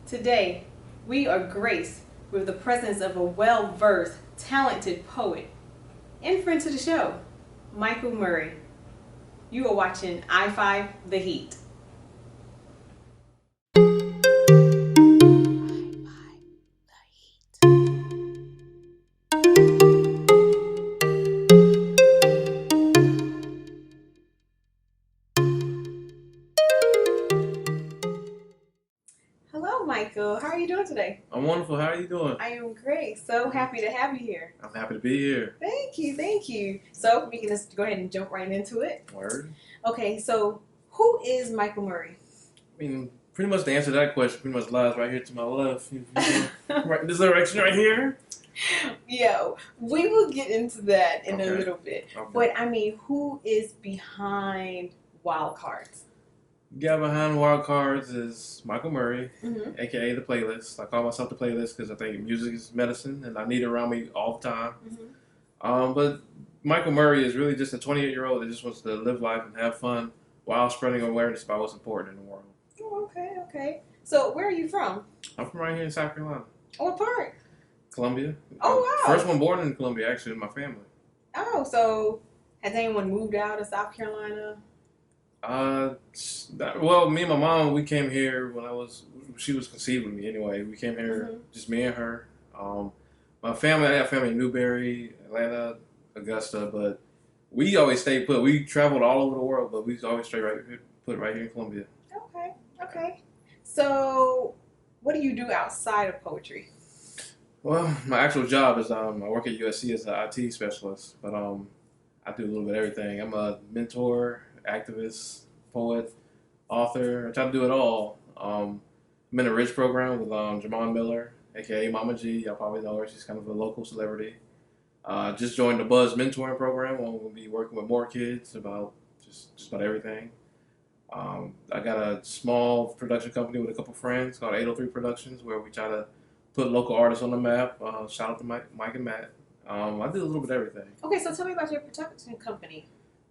Today, we are graced with the presence of a well-versed, talented poet and friend to the show, Michael Murray. You are watching I-5 The Heat. Hello, Michael. How are you doing today? I'm wonderful. How are you doing? I am great. So happy to have you here. I'm happy to be here. Thank you, thank you. So we can just go ahead and jump right into it. Word. Okay, so who is Michael Murray? I mean, pretty much the answer to that question pretty much lies right here to my left. Right in this direction right here. Yeah, we will get into that in a Okay. little bit. Okay. But I mean, who is behind Wild Cards? The guy behind Wild Cards is Michael Murray, Mm-hmm. aka The Playlist. I call myself The Playlist because I think music is medicine and I need it around me all the time. But Michael Murray is really just a 28-year-old that just wants to live life and have fun while spreading awareness about what's important in the world. Oh, okay, okay. So where are you from? I'm from right here in South Carolina. What part? Columbia. Oh, wow. First one born in Columbia, actually, in my family. Oh, so has anyone moved out of South Carolina? Well, me and my mom, we came here she was conceived with me anyway. We came here, just me and her. My family, I got family in Newberry, Atlanta, Augusta, but we always stayed put. We traveled all over the world, but we always put right here in Columbia. Okay, okay. So what do you do outside of poetry? Well, my actual job is I work at USC as an IT specialist, but I do a little bit of everything. I'm a mentor, activist, poet, author. I try to do it all. I'm in a R.I.C.H program with Jamon Miller, aka Mama G. Y'all probably know her. She's kind of a local celebrity. Just joined the Buzz mentoring program. I'm going to be working with more kids about just about everything. I got a small production company with a couple friends called 803 Productions, where we try to put local artists on the map. Shout out to Mike and Matt. I do a little bit of everything. Okay, so tell me about your production company.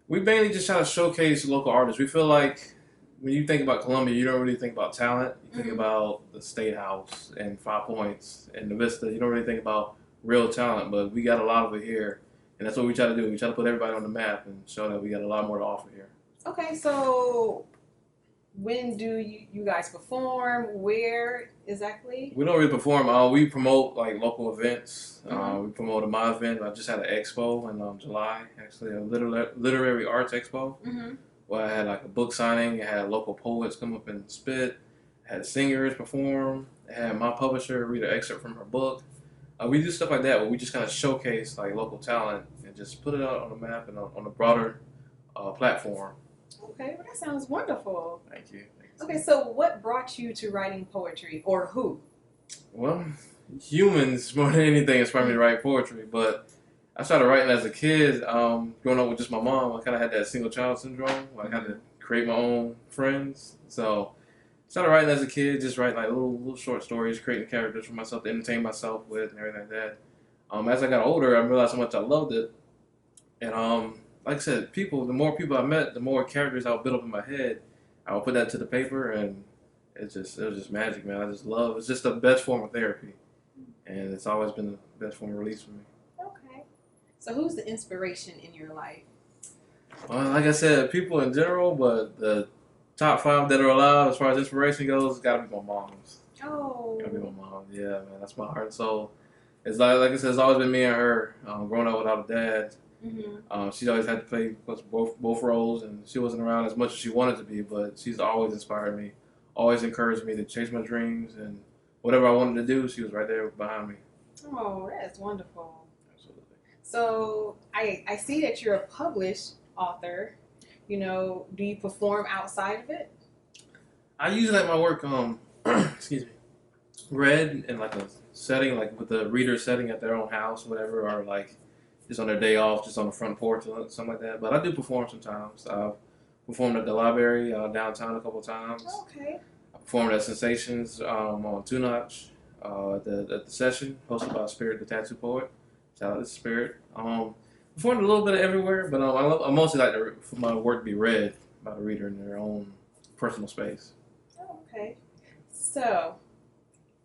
We mainly just try to showcase local artists. We feel like when you think about Columbia, you don't really think about talent. You think about the State House and Five Points and the Vista. You don't really think about real talent, but we got a lot of it here. And that's what we try to do. We try to put everybody on the map and show that we got a lot more to offer here. Okay, so when do you guys perform? Where exactly? We don't really perform. We promote like local events. We promoted my event. I just had an expo in July, actually a literary arts expo. Where I had like a book signing. I had local poets come up and spit. I had singers perform. I had my publisher read an excerpt from her book. We do stuff like that where we just kind of showcase like local talent and just put it out on the map and on a broader platform. Okay, well, that sounds wonderful. Thank you. Okay, so what brought you to writing poetry, or who? Well, humans more than anything inspired me to write poetry, but I started writing as a kid. Growing up with just my mom, I kind of had that single child syndrome. Where I had to create my own friends. So I started writing as a kid, just writing like little short stories, creating characters for myself to entertain myself with and everything like that. As I got older, I realized how much I loved it. And like I said, the more people I met, the more characters I would build up in my head. I would put that to the paper, and it was just magic, man. I just love. It's just the best form of therapy, and it's always been the best form of release for me. Okay. So who's the inspiration in your life? Well, like I said, people in general, but the top 5 that are alive as far as inspiration goes, it's got to be my mom's. Oh. Gotta be my mom. Yeah, man, that's my heart and soul. It's like I said, it's always been me and her. Growing up without a dad. She always had to play both roles, and she wasn't around as much as she wanted to be, but she's always inspired me, always encouraged me to chase my dreams, and whatever I wanted to do, she was right there behind me. Oh, that's wonderful. Absolutely. So I see that you're a published author. You know, do you perform outside of it? I usually like my work, excuse me, read in like a setting, like with the reader setting at their own house, whatever, or like just on their day off, just on the front porch or something like that. But I do perform sometimes. I've performed at the library downtown a couple of times. Okay. I performed at Sensations on Two Notch at the session hosted by Spirit the Tattoo Poet. Shout out to Spirit. Performed a little bit of everywhere, but I mostly like for my work to be read by the reader in their own personal space. Oh, okay. So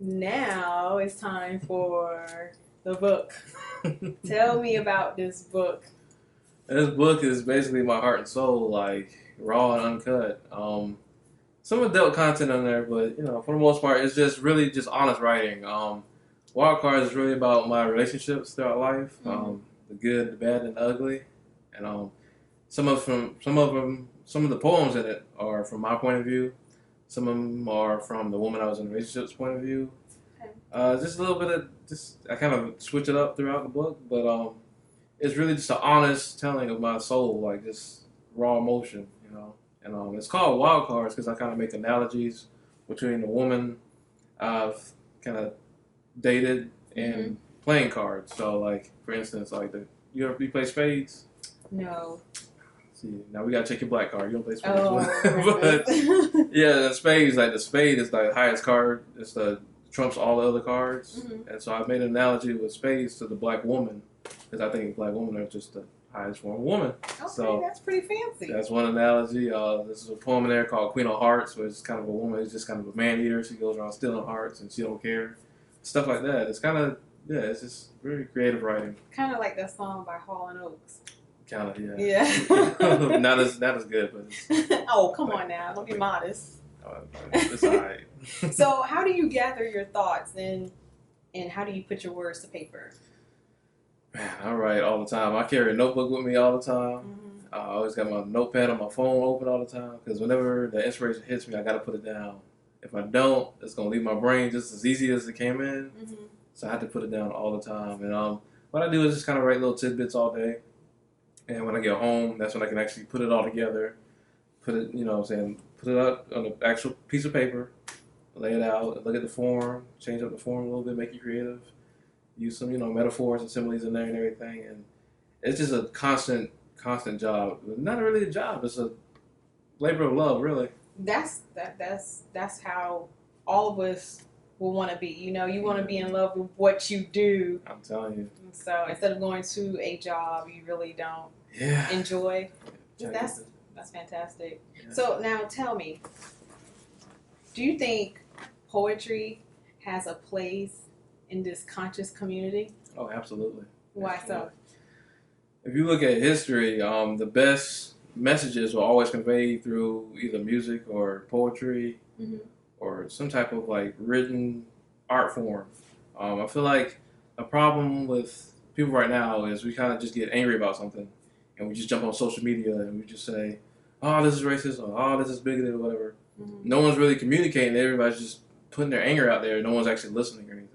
Now it's time for the book. Tell me about this book. This book is basically my heart and soul, like raw and uncut. Some adult content on there, but for the most part, it's just really just honest writing. Wild Cards is really about my relationships throughout life, the good, the bad, and the ugly, and some of the poems in it are from my point of view. Some of them are from the woman I was in a relationship's point of view. Okay. Just a little bit of just I kind of switch it up throughout the book, but it's really just an honest telling of my soul, like just raw emotion. And it's called Wild Cards because I kind of make analogies between the woman I've kind of dated and playing cards. So, like for instance, like you play spades? No. See, now we gotta check your black card. You don't play spades, Oh, but yeah, the spades like the spade is the highest card. It's the trumps all the other cards, and so I made an analogy with spades to the black woman because I think black women are just the highest form of woman. Okay, so that's pretty fancy. That's one analogy. This is a poem in there called Queen of Hearts, where it's kind of a woman who's just kind of a man eater. She goes around stealing hearts and she don't care. Stuff like that. It's kind of it's just very creative writing. Kind of like that song by Hall and Oates. Kind of, yeah. Yeah. not as good, but it's, oh, come on now, don't be modest. It's alright. So, how do you gather your thoughts and how do you put your words to paper? Man, I write all the time. I carry a notebook with me all the time. I always got my notepad on my phone open all the time because whenever the inspiration hits me, I got to put it down. If I don't, it's gonna leave my brain just as easy as it came in. So I have to put it down all the time. And what I do is just kind of write little tidbits all day. And when I get home, that's when I can actually put it all together. Put it, put it up on an actual piece of paper, lay it out, look at the form, change up the form a little bit, make it creative. Use some, metaphors and similes in there and everything. And it's just a constant job. Not really a job. It's a labor of love, really. That's how all of us will want to be. You want to be in love with what you do. I'm telling you. So instead of going to a job you really don't enjoy, that's fantastic. Yeah. So now tell me, do you think poetry has a place in this conscious community? Oh, absolutely. Why so? If you look at history, the best messages were always conveyed through either music or poetry or some type of like written art form. I feel like a problem with people right now is we kind of just get angry about something and we just jump on social media and we just say, oh, this is racist or oh, this is bigoted or whatever. No one's really communicating. Everybody's just putting their anger out there. No one's actually listening or anything.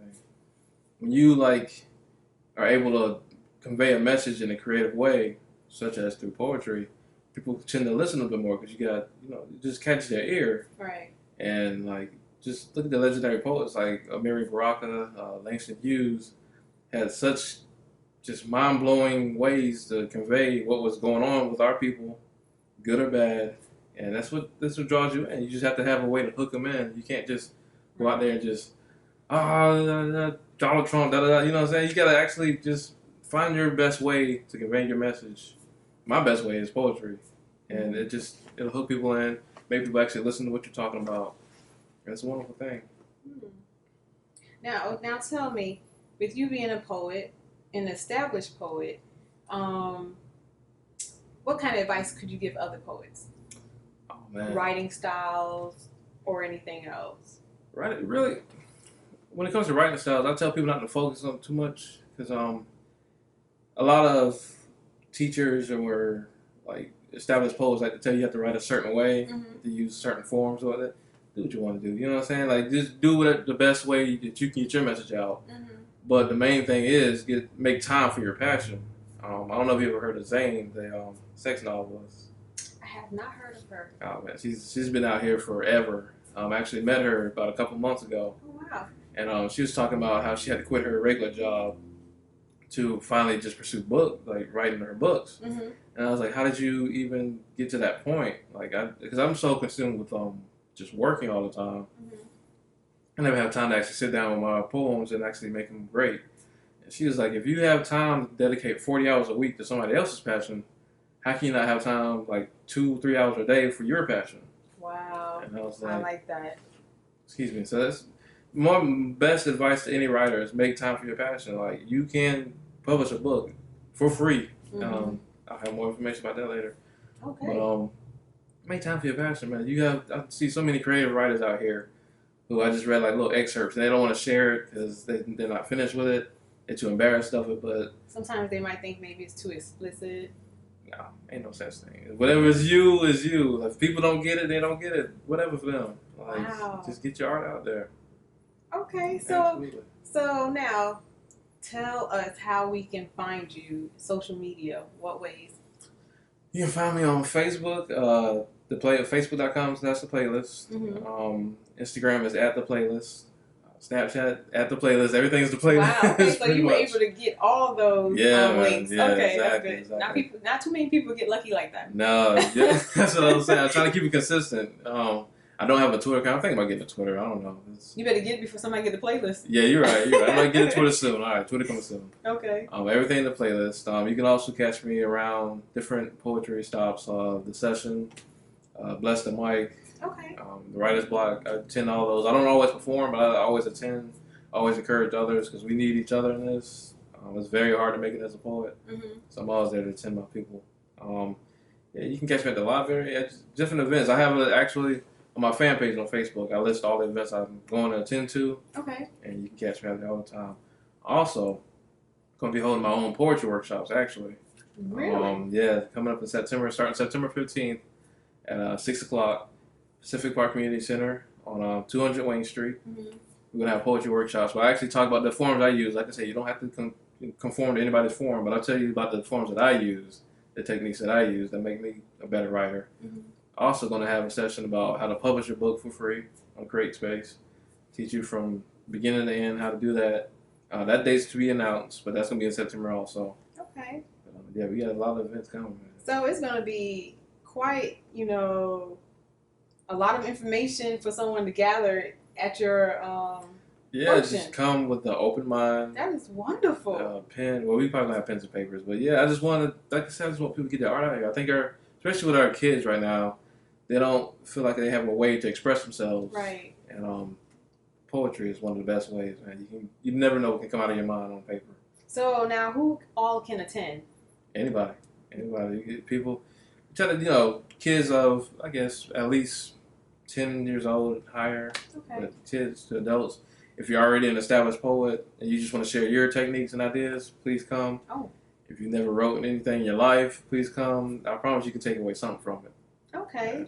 When you are able to convey a message in a creative way, such as through poetry, people tend to listen a bit more because you got, it just catches their ear. Right. And just look at the legendary poets like Amiri Baraka, Langston Hughes, had such just mind-blowing ways to convey what was going on with our people, good or bad. And that's what draws you in. You just have to have a way to hook them in. You can't just go out there and just, Donald Trump, da da da. You know what I'm saying? You got to actually just find your best way to convey your message. My best way is poetry. And it'll hook people in, make people actually listen to what you're talking about. And it's a wonderful thing. Now tell me, with you being a poet, an established poet, what kind of advice could you give other poets? Oh, man. Writing styles or anything else? Right, really, when it comes to writing styles, I tell people not to focus on too much because a lot of teachers or established poets like to tell you have to write a certain way, to use certain forms or that. Do what you want to do. You know what I'm saying? Just do it the best way that you can get your message out. But the main thing is make time for your passion. I don't know if you ever heard of Zane, the sex novelist. I have not heard of her. Oh man, she's been out here forever. I actually met her about a couple months ago. Oh wow. And she was talking about how she had to quit her regular job to finally just pursue writing her books. And I was like, how did you even get to that point? Because I'm so consumed with just working all the time. I never have time to actually sit down with my poems and actually make them great. And she was like, if you have time to dedicate 40 hours a week to somebody else's passion, how can you not have time 2-3 hours a day for your passion? Wow. And I was like, I like that. Excuse me. So My best advice to any writer is make time for your passion. Like you can publish a book for free. I'll have more information about that later. Okay. But make time for your passion, man. I see so many creative writers out here who I just read like little excerpts and they don't want to share it because they're not finished with it. They're too embarrassed of it. But sometimes they might think maybe it's too explicit. no, ain't no such thing. Whatever is you is you. If people don't get it, they don't get it. Whatever for them. Like, wow. Just get your art out there. Okay, Absolutely. so now tell us how we can find you. Social media, what ways? You can find me on Facebook. Facebook.com/the playlist. Instagram is @the playlist. Snapchat @the playlist. Everything's the playlist. Wow. Okay, so you were able to get all those links. Yeah, okay, exactly, that's good. exactly. Not too many people get lucky like that. No, that's what I was saying. I'm trying to keep it consistent. I don't have a Twitter account. I'm thinking about getting a Twitter. I don't know. You better get it before somebody get the playlist. Yeah, you're right. I might get a Twitter soon. All right, Twitter coming soon. Okay. Everything in the playlist. You can also catch me around different poetry stops. The Session, Bless the Mic. Okay. The Writer's Block. I attend all those. I don't always perform, but I always attend. Always encourage others because we need each other in this. It's very hard to make it as a poet, so I'm always there to attend my people. Yeah, you can catch me at the library at different events. I have actually on my fan page on Facebook. I list all the events I'm going to attend to. Okay. And you can catch me out there all the time. Also, going to be holding my own poetry workshops actually. Really? Yeah, coming up in September, starting September 15th at 6 o'clock, Pacific Park Community Center on 200 Wayne Street. We're going to have poetry workshops. But I actually talk about the forms I use. Like I said, you don't have to conform to anybody's form, but I'll tell you about the forms that I use, the techniques that I use that make me a better writer. Also going to have a session about how to publish a book for free on CreateSpace. Teach you from beginning to end how to do that. That date's to be announced, but that's going to be in September also. Okay. Yeah, we got a lot of events coming, man. So it's going to be quite, a lot of information for someone to gather at your function. Just come with an open mind. That is wonderful. Pen. Well, we probably don't have pens and papers, but yeah, I just want to, like I said, I just want people to get their art out here. I think especially with our kids right now, they don't feel like they have a way to express themselves. Right. And poetry is one of the best ways, man. You never know what can come out of your mind on paper. So now, who all can attend? Anybody. You get people. Try to, kids of, I guess, at least 10 years old and higher. Okay. But kids to adults. If you're already an established poet and you just want to share your techniques and ideas, please come. Oh. If you never wrote anything in your life, please come. I promise you can take away something from it. Okay. Yeah.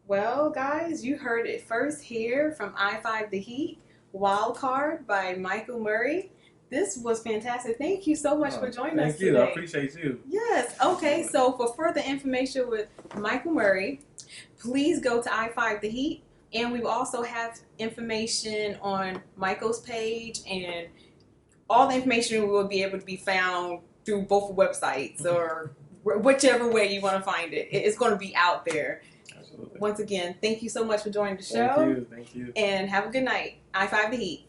Well, guys, you heard it first here from I-5 The Heat, Wild Card by Michael Murray. This was fantastic. Thank you so much for joining us today. Thank you. I appreciate you. Yes. Okay. So for further information with Michael Murray, please go to I-5 The Heat. And we will also have information on Michael's page, and all the information will be able to be found through both websites or whichever way you want to find it. It's going to be out there. Absolutely. Once again, thank you so much for joining the show. Thank you. And have a good night. I-5 The Heat.